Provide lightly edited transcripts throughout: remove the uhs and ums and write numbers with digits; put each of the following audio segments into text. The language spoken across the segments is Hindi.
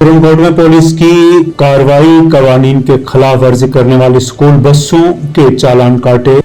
सुरनकोट में पुलिस की कार्रवाई, कवानीन के खिलाफ वर्जी करने वाली स्कूल बसों के चालान काटे।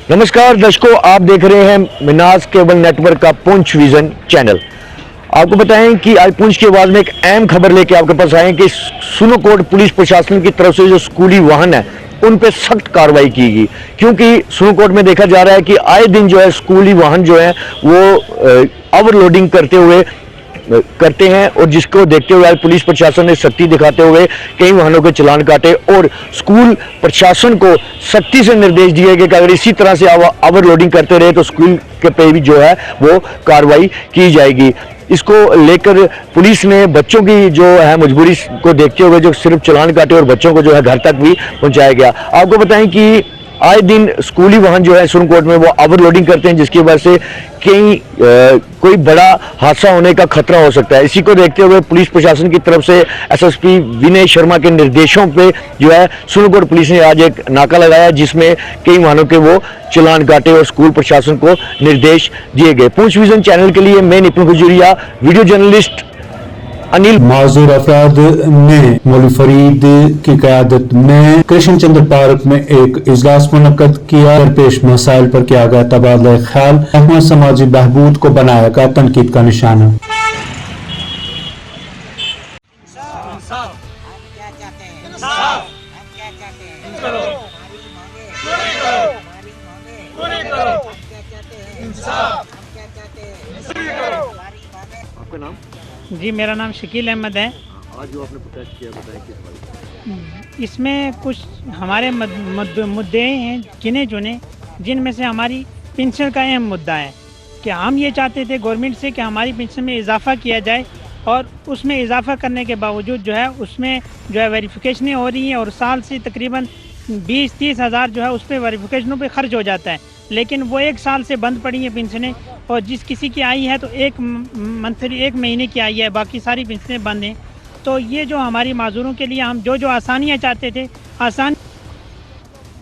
नमस्कार दर्शकों, आप देख रहे हैं मिनाज केबल नेटवर्क का पुंछ विजन चैनल। आपको बताएं कि आज पुंछ की आवाज में एक अहम खबर लेके आपके पास आए कि सुरनकोट पुलिस प्रशासन की तरफ से जो स्कूली वाहन है उन पे सख्त कार्रवाई की गई, क्योंकि सुरनकोट में देखा जा रहा है कि आए दिन जो है स्कूली वाहन जो है वो ओवरलोडिंग करते हैं और जिसको देखते हुए आज पुलिस प्रशासन ने सख्ती दिखाते हुए कई वाहनों के चालान काटे और स्कूल प्रशासन को सख्ती से निर्देश दिए गए कि अगर इसी तरह से ओवरलोडिंग करते रहे तो स्कूल के पे भी जो है वो कार्रवाई की जाएगी। इसको लेकर पुलिस ने बच्चों की जो है मजबूरी को देखते हुए जो सिर्फ चालान काटे और बच्चों को जो है घर तक भी पहुंचाया गया। आपको बताएं कि आए दिन स्कूली वाहन जो है सुरनकोट में वो ओवरलोडिंग करते हैं, जिसकी वजह से कोई बड़ा हादसा होने का खतरा हो सकता है। इसी को देखते हुए पुलिस प्रशासन की तरफ से एसएसपी विनय शर्मा के निर्देशों पे जो है सुरनकोट पुलिस ने आज एक नाका लगाया, जिसमें कई वाहनों के वो चालान काटे और स्कूल प्रशासन को निर्देश दिए गए। पुंछ विजन चैनल के लिए मैं निपुण खजूरिया, वीडियो जर्नलिस्ट अनिल। माजूर अफराद ने मौलवी फरीद की क़यादत में कृष्ण चंद्र पार्क में एक इजलास मुनक्कद किया। दरपेश मसाइल पर किया गया तबादला ख्याल। महकमा समाजी बहबूद को बनाया गया तनकीद का निशाना। आपका नाम? जी, मेरा नाम शकील अहमद है। आज जो आपने प्रोटेस्ट किया, बताएं किस बारे? इसमें कुछ हमारे मुद्दे हैं गिने चुने, जिनमें से हमारी पेंशन का अहम मुद्दा है कि हम ये चाहते थे गवर्नमेंट से कि हमारी पेंशन में इजाफा किया जाए, और उसमें इजाफा करने के बावजूद जो है उसमें जो है वेरिफिकेशनें हो रही हैं और साल से तकरीबन 20-30 हज़ार जो है उस पर वेरिफिकेशनों पे खर्च हो जाता है, लेकिन वो एक साल से बंद पड़ी हैं पेंशनें, और जिस किसी की आई है तो एक महीने की आई है, बाकी सारी पेंशनें बंद हैं। तो ये जो हमारी माजूरों के लिए हम जो आसानियाँ चाहते थे आसान।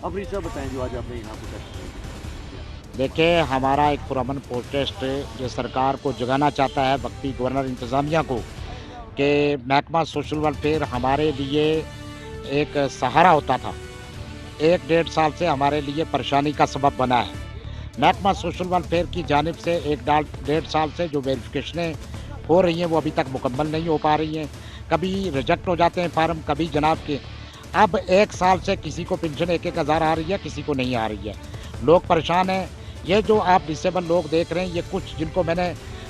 अब रिसा बताएं जो आज आपने यहाँ प्रोटेस्ट किया। देखिए, हमारा एक पुरअमन प्रोटेस्ट जो सरकार को जगाना चाहता है, वक्ती गवर्नर इंतज़ामिया को, कि महकमा सोशल वेलफेयर हमारे लिए एक सहारा होता था, 1-1.5 साल से हमारे लिए परेशानी का सबब बना है। महकमा सोशल वेलफेयर की जानिब से 1-1.5 साल से जो वेरिफिकेशनें हो रही हैं वो अभी तक मुकम्मल नहीं हो पा रही हैं। कभी रिजेक्ट हो जाते हैं फार्म, कभी जनाब के अब 1 साल से किसी को पेंशन 1-1 हज़ार आ रही है, किसी को नहीं आ रही है। लोग परेशान हैं। ये जो आप डिसेबल लोग देख रहे हैं, ये कुछ जिनको मैंने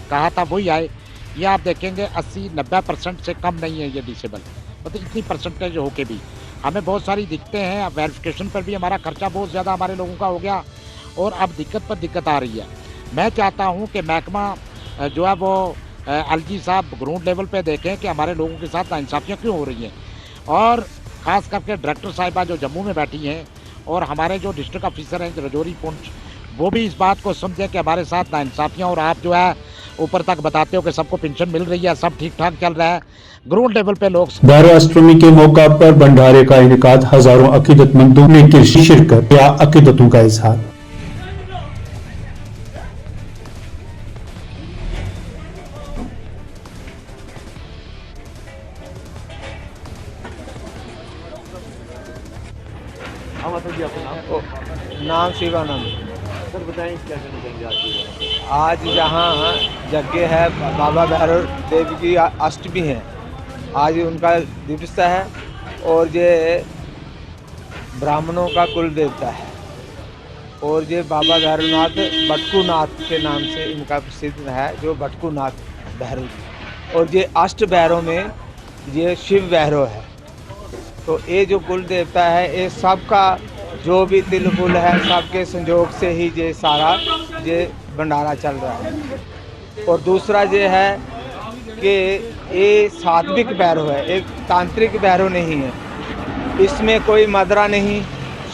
कहा था वही आए। ये आप देखेंगे 80-90% से कम नहीं है ये डिसेबल, मतलब इतनी परसेंटेज हो के भी हमें बहुत सारी दिक्कतें हैं। अब वेरिफिकेशन पर भी हमारा खर्चा बहुत ज़्यादा हमारे लोगों का हो गया और अब दिक्कत पर दिक्कत आ रही है। मैं चाहता हूं कि महकमा जो है वो एलजी साहब ग्राउंड लेवल पे देखें कि हमारे लोगों के साथ नाइंसाफ़ियाँ क्यों हो रही हैं, और ख़ास करके डायरेक्टर साहिबा जो जम्मू में बैठी हैं और हमारे जो डिस्ट्रिक्ट ऑफिसर हैं रजौरी पुंछ, वो भी इस बात को समझें कि हमारे साथ नाइंसाफ़ियाँ, और आप जो है ऊपर तक बताते हो कि सबको पेंशन मिल रही है, सब ठीक ठाक चल रहा है, ग्राउंड लेवल पे लोग। दारुल के मौका पर भंडारे का इनेकाद, हजारों अकीदतमंदों ने की शिरकत या अकीदतों का इजहार। नाम शिवानंद। सर बताएं क्या कहना चाहेंगे आज? आज यहाँ यज्ञ है, बाबा भैरव देवी की अष्टमी है, आज उनका दिवस है, और ये ब्राह्मणों का कुल देवता है, और ये बाबा भैरवनाथ बटकूनाथ के नाम से इनका प्रसिद्ध है, जो बटकूनाथ भैरव, और ये अष्ट भैरव में ये शिव भैरव है। तो ये जो कुल देवता है, ये सबका जो भी तिल फुल है, सबके संजोग से ही ये सारा ये भंडारा चल रहा है। और दूसरा ये है कि ये सात्विक भैरव है, एक तांत्रिक भैरव नहीं है। इसमें कोई मदरा नहीं,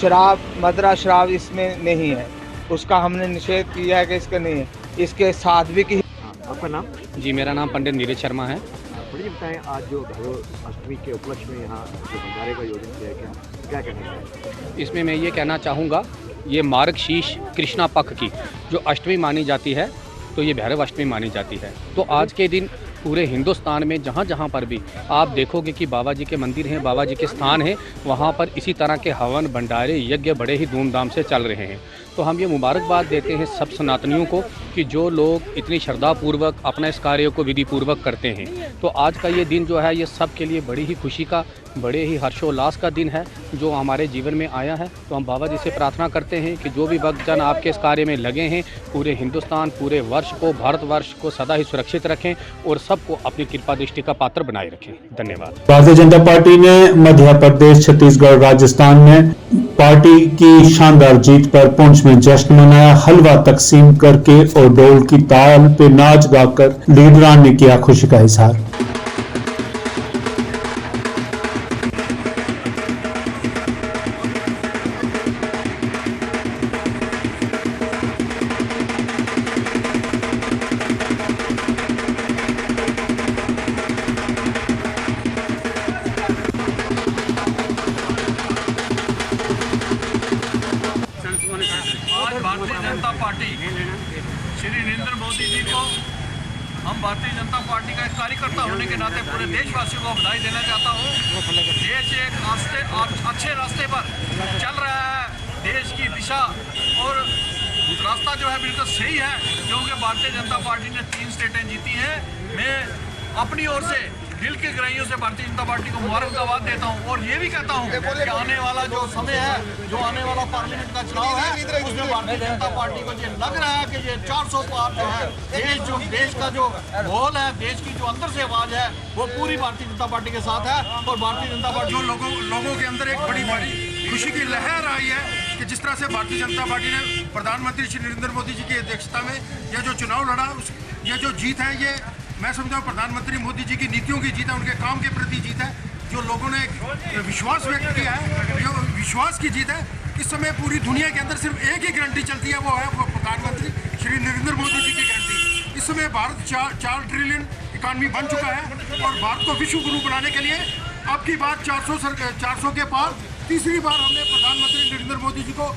शराब मदरा शराब इसमें नहीं है, उसका हमने निषेध किया है कि इसका नहीं है, इसके सात्विक ही। आपका नाम? जी, मेरा नाम पंडित नीरज शर्मा है। मुझे बताएं, आज जो भैरव अष्टमी के उपलक्ष्य में यहाँ जो भंडारे का आयोजन किया गया, क्या कहना चाहिए? इसमें मैं ये कहना चाहूँगा, ये मार्गशीर्ष कृष्णा पक्ष की जो अष्टमी मानी जाती है, तो ये भैरव अष्टमी मानी जाती है। तो आज के दिन पूरे हिंदुस्तान में जहाँ जहाँ पर भी आप देखोगे कि बाबा जी के मंदिर हैं, बाबा जी के स्थान हैं, वहाँ पर इसी तरह के हवन भंडारे यज्ञ बड़े ही धूमधाम से चल रहे हैं। तो हम ये मुबारकबाद देते हैं सब सनातनियों को कि जो लोग इतनी श्रद्धापूर्वक अपना इस कार्य को विधि पूर्वक करते हैं। तो आज का ये दिन जो है, ये सब के लिए बड़ी ही खुशी का, बड़े ही हर्षोल्लास का दिन है जो हमारे जीवन में आया है। तो हम बाबा जी से प्रार्थना करते हैं कि जो भी भक्तजन आपके इस कार्य में लगे हैं, पूरे हिंदुस्तान, पूरे वर्ष को, भारतवर्ष को सदा ही सुरक्षित रखें और सबको अपनी कृपा दृष्टि का पात्र बनाए रखें। धन्यवाद। भारतीय जनता पार्टी ने मध्य प्रदेश, छत्तीसगढ़, राजस्थान में पार्टी की शानदार जीत पर पुंछ में जश्न मनाया। हलवा तकसीम करके और ढोल की ताल पे नाच गाकर लीडरान ने किया खुशी का इजहार। आज भारतीय जनता पार्टी श्री नरेंद्र मोदी जी को, हम भारतीय जनता पार्टी का एक कार्यकर्ता होने के नाते पूरे देशवासियों को बधाई देना चाहता हूँ। देश एक अच्छे रास्ते पर चल रहा है। देश की दिशा और रास्ता जो है बिल्कुल सही है, क्योंकि भारतीय जनता पार्टी ने 3 स्टेटें जीती हैं। मैं अपनी ओर से दिल की गहराइयों से भारतीय जनता पार्टी को मुबारकबाद देता हूँ और ये भी कहता हूँ कि आने वाला जो समय है, जो आने वाला पार्लियामेंट का चुनाव है, उसमें भारतीय जनता पार्टी को ये लग रहा है कि ये 400 पार जो है, देश का जो माहौल है, देश की जो अंदर से आवाज है, वो पूरी भारतीय जनता पार्टी के साथ है। और भारतीय जनता पार्टी जो लोगों के अंदर एक बड़ी खुशी की लहर आई है कि जिस तरह से भारतीय जनता पार्टी ने प्रधानमंत्री श्री नरेंद्र मोदी जी की अध्यक्षता में यह जो चुनाव लड़ा, ये जो जीत है, ये मैं समझता हूँ प्रधानमंत्री मोदी जी की नीतियों की जीत है, उनके काम के प्रति जीत है। जो लोगों ने विश्वास व्यक्त किया है, जो विश्वास की जीत है। इस समय पूरी दुनिया के अंदर सिर्फ एक ही गारंटी चलती है, वो है प्रधानमंत्री श्री नरेंद्र मोदी जी की गारंटी। इस समय भारत 4 ट्रिलियन इकॉनमी बन चुका है और भारत को विश्व गुरु बनाने के लिए अब की बात 400 के पार तीसरी बार हमने प्रधानमंत्री नरेंद्र मोदी जी को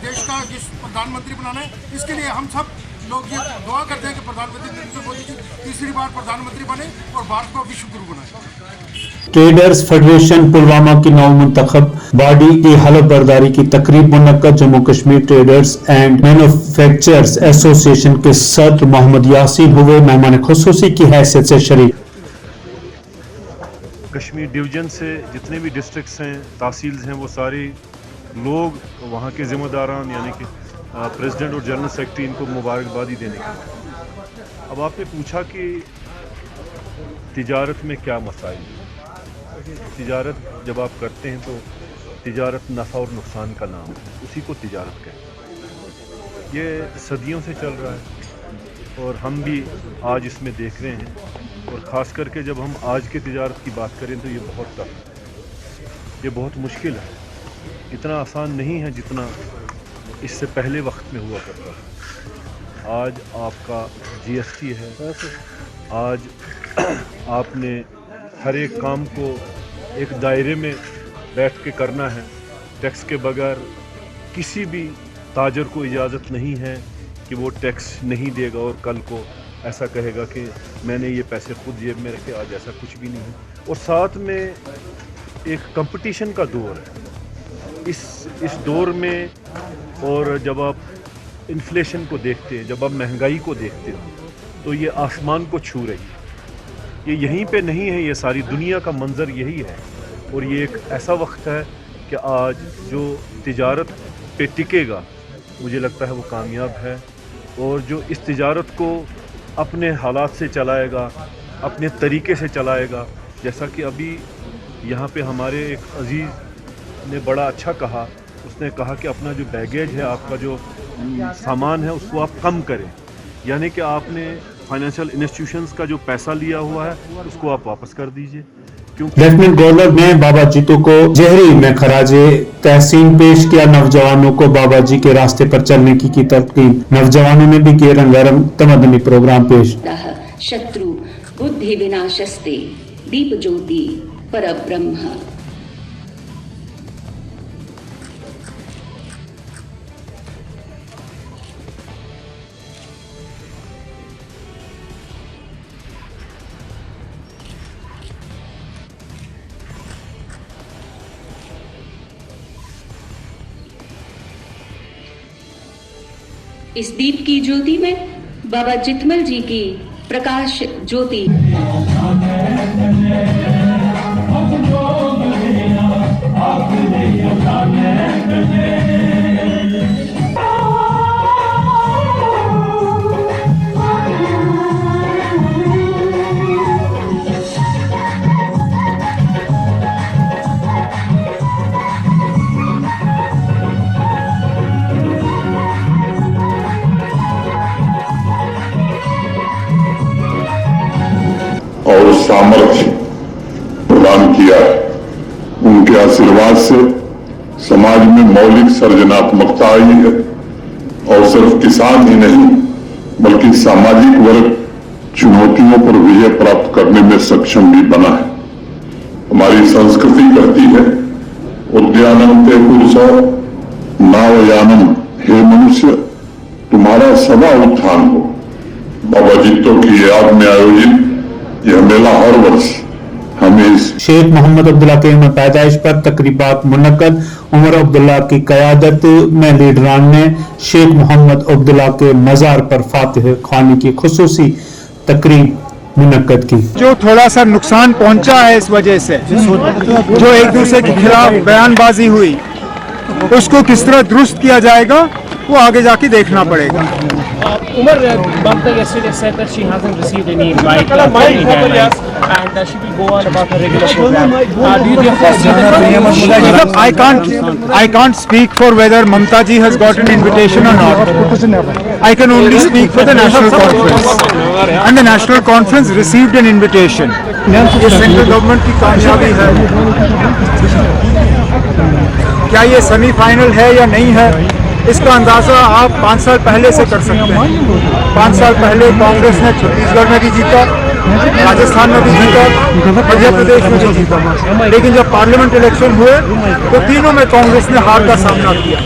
देश का प्रधानमंत्री बनाना है। इसके लिए हम सब लोग ये दुआ करते हैं कि प्रधानमंत्री नरेंद्र मोदी जी तीसरी बार प्रधानमंत्री बने और भारत को विश्व गुरु बनाए। ट्रेडर्स फेडरेशन पुलवामा की नौ मुंतखब बॉडी की हलफ बर्दारी की तकरीब मुनक्कद। Jammu Kashmir traders and manufacturers association के सदर मोहम्मद यासीन हुए मेहमान खुसूसी की हैसियत से शरीक। कश्मीर डिवीज़न से जितने भी डिस्ट्रिक्ट्स हैं, तहसील्स हैं, वो सारे लोग वहाँ के ज़िम्मेदारान यानी कि प्रेसिडेंट और जनरल सेक्रेटरी इनको मुबारकबादी देने की। अब आपने पूछा कि तिजारत में क्या मसाइल है। तिजारत जब आप करते हैं तो तिजारत नफ़ा और नुकसान का नाम है, उसी को तिजारत कहते हैं। ये सदियों से चल रहा है और हम भी आज इसमें देख रहे हैं। और ख़ास करके जब हम आज के तिजारत की बात करें तो ये बहुत टफ है, ये बहुत मुश्किल है, इतना आसान नहीं है जितना इससे पहले वक्त में हुआ करता था। आज आपका जीएसटी है, आज आपने हर एक काम को एक दायरे में बैठ के करना है। टैक्स के बगैर किसी भी ताजर को इजाज़त नहीं है कि वो टैक्स नहीं देगा और कल को ऐसा कहेगा कि मैंने ये पैसे खुद जेब में रखे। आज ऐसा कुछ भी नहीं है। और साथ में एक कंपटीशन का दौर है इस दौर में। और जब आप इन्फ्लेशन को देखते हैं, जब आप महंगाई को देखते हो, तो ये आसमान को छू रही है। ये यहीं पे नहीं है, ये सारी दुनिया का मंजर यही है। और ये एक ऐसा वक्त है कि आज जो तिजारत पे टिकेगा, मुझे लगता है वो कामयाब है। और जो इस तिजारत को अपने हालात से चलाएगा, अपने तरीके से चलाएगा, जैसा कि अभी यहाँ पे हमारे एक अजीज़ ने बड़ा अच्छा कहा। उसने कहा कि अपना जो बैगेज है, आपका जो सामान है, उसको आप कम करें। यानी कि आपने फाइनेंशियल इंस्टीट्यूशंस का जो पैसा लिया हुआ है उसको आप वापस कर दीजिए, क्योंकि लेफ्टिनेंट गवर्नर ने बाबा जीतो को जहरी में खराजे तहसीन पेश किया। नौजवानों को बाबा जी के रास्ते पर चलने की तलकीन। नौजवानों ने भी किए रंगारंग तमदनी प्रोग्राम पेश। शत्रु बुद्धि विनाशस्ते दीप ज्योति परब्रह्म। इस दीप की ज्योति में बाबा जितमल जी की प्रकाश ज्योति। और सामर्थ्य प्रदान किया है। उनके आशीर्वाद से समाज में मौलिक सर्जनात्मकता आई है और सिर्फ किसान ही नहीं बल्कि सामाजिक वर्ग चुनौतियों पर विजय प्राप्त करने में सक्षम भी बना है। हमारी संस्कृति कहती है उद्यानम ते पुरुषो नावयानम, हे मनुष्य तुम्हारा सदा उत्थान हो। बाबा जीतो की याद में आयोजित यह मेला हर वर्ष हमें शेख मोहम्मद अब्दुल्ला के यौम पैदाइश पर तकरीबात मुनक्कद। उमर अब्दुल्ला की क़यादत में लीडरान ने शेख मोहम्मद अब्दुल्ला के मज़ार पर फातिह ख़्वानी की खुसूसी तकरीब मुनक्कद की। जो थोड़ा सा नुकसान पहुंचा है इस वजह से, जो एक दूसरे के खिलाफ बयानबाजी हुई, उसको किस तरह दुरुस्त किया जाएगा वो आगे जाके देखना पड़ेगा। Umar Bamta yesterday said that she hasn't received any invite and she will go on about her regular program. Do you therefore I can't speak for whether Mamta ji has got an invitation or not. I can only speak for the national conference, and the national conference received an invitation. ये सेंट्रल गवर्नमेंट की कामयाबी है। क्या ये सेमीफाइनल है या नहीं है, इसका अंदाजा आप 5 साल पहले से कर सकते हैं। 5 साल पहले कांग्रेस ने छत्तीसगढ़ में भी जीता, राजस्थान में भी जीता, मध्य प्रदेश में भी जीता, लेकिन जब पार्लियामेंट इलेक्शन हुए तो तीनों में कांग्रेस ने हार का सामना किया।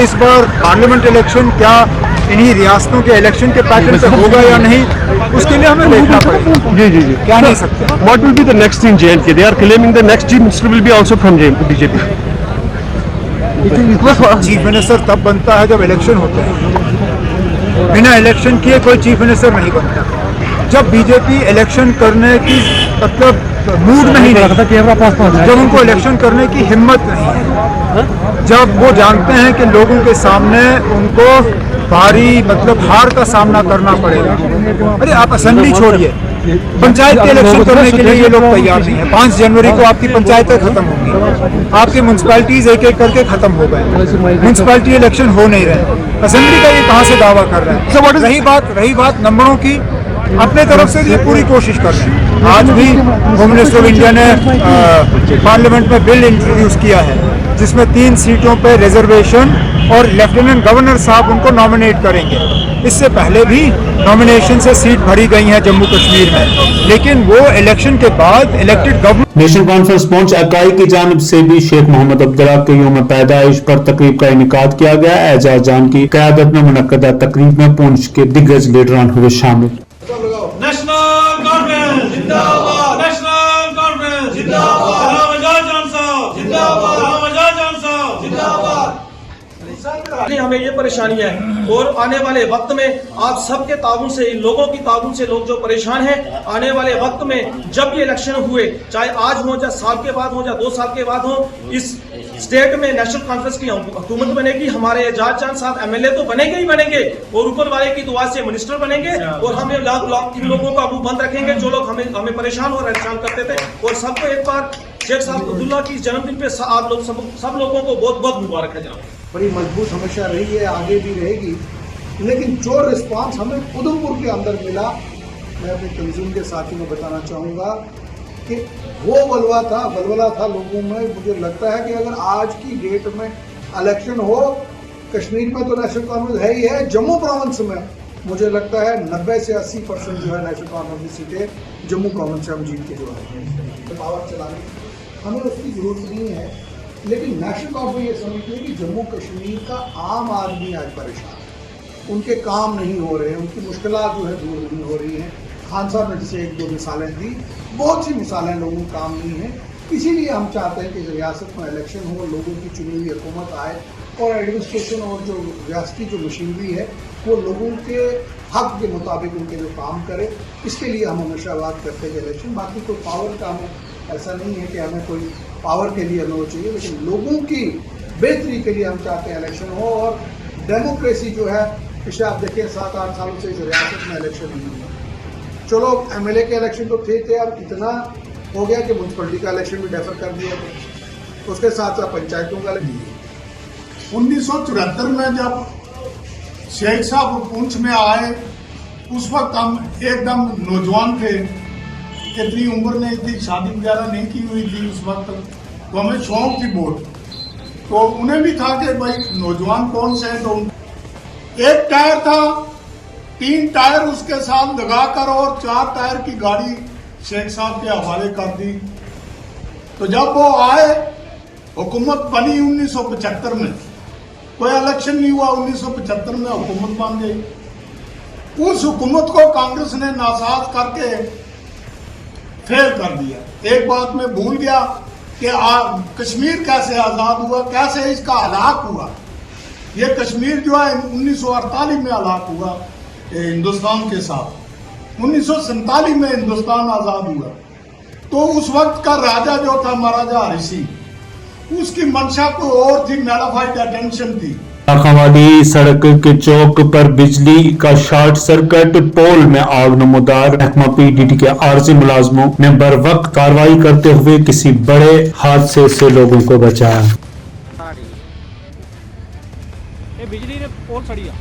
इस बार पार्लियामेंट इलेक्शन क्या इन्हीं रियासतों के इलेक्शन के पैटर्न से होगा या नहीं, उसके लिए हमें देखना पड़ेगा। जी क्या नहीं सकते। What will be the next in JNK? They are claiming the next chief minister will be also from BJP. Chief minister तब बनता है जब इलेक्शन होते हैं। बिना इलेक्शन किए कोई चीफ मिनिस्टर नहीं बनता। जब बीजेपी इलेक्शन करने की मतलब मूड नहीं है, जब उनको इलेक्शन करने की हिम्मत नहीं है, जब वो जानते हैं कि लोगों के सामने उनको भारी मतलब हार का सामना करना पड़ेगा। अरे आप असेंबली छोड़िए, पंचायत के इलेक्शन करने के लिए ये लोग तैयार नहीं है। 5 जनवरी को आपकी पंचायतें खत्म होंगी, आपकी म्यूनसिपैलिटीज एक एक करके खत्म हो गए, म्यूनसिपैलिटी इलेक्शन हो नहीं रहे। असेंबली का ये कहाँ से दावा कर रहे हैं। रही बात नंबरों की, अपने तरफ से ये पूरी कोशिश कर रहे हैं। आज भी होम मिनिस्टर ऑफ इंडिया ने पार्लियामेंट में बिल इंट्रोड्यूस किया है जिसमें 3 सीटों पर रिजर्वेशन और लेफ्टिनेंट गवर्नर साहब उनको नॉमिनेट करेंगे। इससे पहले भी नॉमिनेशन से सीट भरी गई है जम्मू कश्मीर में, लेकिन वो इलेक्शन के बाद इलेक्टेड गवर्नमेंट। नेशनल कॉन्फ्रेंस पहुंच अकाई की जानिब से भी शेख मोहम्मद अब्दुल्ला के यौम पैदाइश पर तकरीब का इनेकाद किया गया। एजाज जान की क़यादत में मुनक्कदा तकरीब में पहुंच के दिग्गज लीडरान हुए शामिल। नेशनल कॉन्फ्रेंस जिंदाबाद, नेशनल कॉन्फ्रेंस जिंदाबाद, एजाज जान साहब जिंदाबाद, एजाज जान साहब जिंदाबाद। हमें ये परेशानी है और आने वाले वक्त में आप सबके ताउन से, इन लोगों की ताउन से लोग जो परेशान हैं, आने वाले वक्त में जब ये इलेक्शन हुए, चाहे आज हो, चाहे साल के बाद हो, चाहे 2 साल के बाद हो, इस स्टेट में नेशनल कॉन्फ्रेंस की हुकूमत बनेगी। हमारे एजाज जान साहब एमएलए तो बनेंगे ही बनेंगे और ऊपर वाले की दुआ से मिनिस्टर बनेंगे और हम इन लोगों का मुंह बंद रखेंगे जो लोग हमें परेशान और परेशान करते थे। और सबको एक बार शेख साहब अब्दुल्ला की जन्मदिन पे आप लोग सब लोगों को बहुत बहुत मुबारक है। जनाब बड़ी मजबूत समस्या रही है, आगे भी रहेगी लेकिन जो रिस्पांस हमें उधमपुर के अंदर मिला, मैं अपने तंजीम के साथियों को बताना चाहूँगा कि वो बलवला था लोगों में। मुझे लगता है कि अगर आज की डेट में इलेक्शन हो, कश्मीर में तो नेशनल कॉन्फ्रेंस है ही है, जम्मू प्रोविंस में मुझे लगता है 90 से 80% जो है नेशनल कॉन्फ्रेंस की सीटें जम्मू प्रोविंस से हम जीत के जो है पावर चलाने, हमें उसकी ज़रूरत नहीं है। लेकिन नेशनल कॉन्फ्रेंस ये समझती है कि जम्मू कश्मीर का आम आदमी आज परेशान है, उनके काम नहीं हो रहे हैं, उनकी मुश्किलात जो है दूर नहीं हो रही हैं। खान साहब ने जैसे 1-2 मिसालें दी, बहुत सी मिसालें लोगों का काम नहीं है। इसीलिए हम चाहते हैं कि रियासत में इलेक्शन हो, लोगों की चुनी हुई हुकूमत आए और एडमिनिस्ट्रेशन और जो रियासती जो मशीनरी है वो लोगों के हक के मुताबिक उनके जो काम करे। इसके लिए हम हमेशा बात करते हैं कि इलेक्शन, बाकी कोई पावर का हमें ऐसा नहीं है कि हमें कोई पावर के लिए हमें वो चाहिए, लेकिन लोगों की बेहतरी के लिए हम चाहते हैं इलेक्शन हो। और डेमोक्रेसी जो है, पिछले आप देखिए 7-8 सालों से इस रियासत में इलेक्शन नहीं हुआ। चलो एमएलए के इलेक्शन तो थे, अब इतना हो गया कि म्यूनसिपलिटी का इलेक्शन भी डेफर कर दिया था, उसके साथ साथ पंचायतों का इलेक्शन। 1974 में जब शेख साहब पुंछ में आए, उस वक्त हम एकदम नौजवान थे, इतनी उम्र नहीं थी, शादी वगैरह नहीं की हुई थी उस वक्त, तो हमें शौक थी वोट। तो उन्हें भी था कि भाई नौजवान कौन से हैं, तो एक टायर था, 3 टायर उसके साथ लगाकर और 4 टायर की गाड़ी शेख साहब के हवाले कर दी। तो जब वो आए, हुकूमत बनी 1975 में, कोई इलेक्शन नहीं हुआ, 1975 में हुकूमत बन गई। उस हुकूमत को कांग्रेस ने नासाज करके फेल कर दिया। एक बात मैं भूल गया कि कश्मीर कैसे आज़ाद हुआ, कैसे इसका हलाक हुआ। ये कश्मीर जो है 1948 में हलाक हुआ हिंदुस्तान के साथ, 1947 में हिंदुस्तान आज़ाद हुआ। तो उस वक्त का राजा जो था महाराजा हरि सिंह, उसकी मंशा को और थी, मैलाफाइड अटेंशन थी। खावाड़ी सड़क के चौक पर बिजली का शॉर्ट सर्किट, पोल में आग नमूदार। महकमा पीडीटी के आरजी मुलाजमों ने बर वक्त कार्रवाई करते हुए किसी बड़े हादसे से लोगों को बचाया। बिजली ने पोल सड़िया।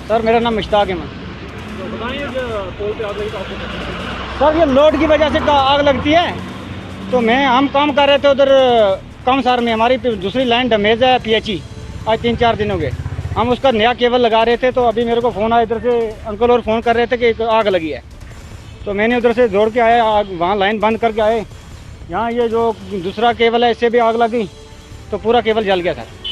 सर मेरा नाम मुश्ताक है। तो बताइए पोल पे आग लगी तो आपको? सर ये लोड की वजह से आग लगती है। तो हम काम कर रहे थे उधर कमसार में, हमारी दूसरी लाइन डैमेज है पीएचई, आज 3-4 दिन हो गए। हम उसका नया केबल लगा रहे थे, तो अभी मेरे को फ़ोन आया इधर से, अंकल और फ़ोन कर रहे थे कि आग लगी है। तो मैंने उधर से दौड़ के आया, आग वहाँ लाइन बंद करके आए। यहाँ ये जो दूसरा केबल है इससे भी आग लगी, तो पूरा केबल जल गया सर।